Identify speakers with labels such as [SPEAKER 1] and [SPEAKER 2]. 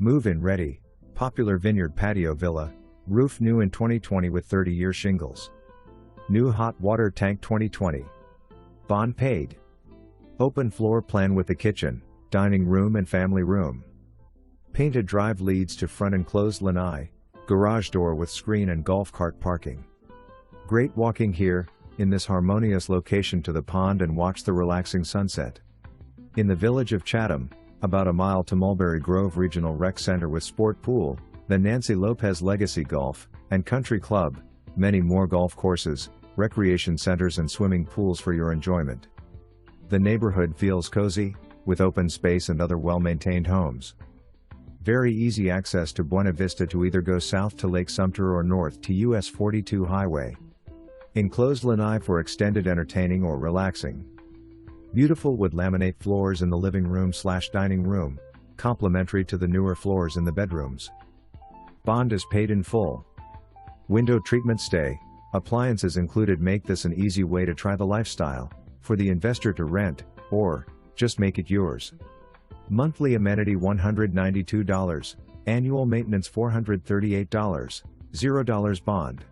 [SPEAKER 1] Move-in ready, popular Vineyard Patio Villa, roof new in 2020 with 30-year shingles. New hot water tank 2020. Bond paid. Open floor plan with the kitchen, dining room and family room. Painted drive leads to front enclosed lanai, garage door with screen and golf cart parking. Great walking here, in this harmonious location to the pond and watch the relaxing sunset. In the Village of Chatham, about a mile to Mulberry Grove Regional Rec Center with sport pool, the Nancy Lopez Legacy Golf and Country Club, many more golf courses, recreation centers and swimming pools for your enjoyment. The neighborhood feels cozy, with open space and other well-maintained homes. Very easy access to Buena Vista to either go south to Lake Sumter or north to US 42 highway. Enclosed lanai for extended entertaining or relaxing. Beautiful wood laminate floors in the living room/dining room, complementary to the newer floors in the bedrooms. Bond is paid in full. Window treatment stay, appliances included make this an easy way to try the lifestyle, for the investor to rent, or just make it yours. Monthly amenity $192, annual maintenance $438, $0 bond.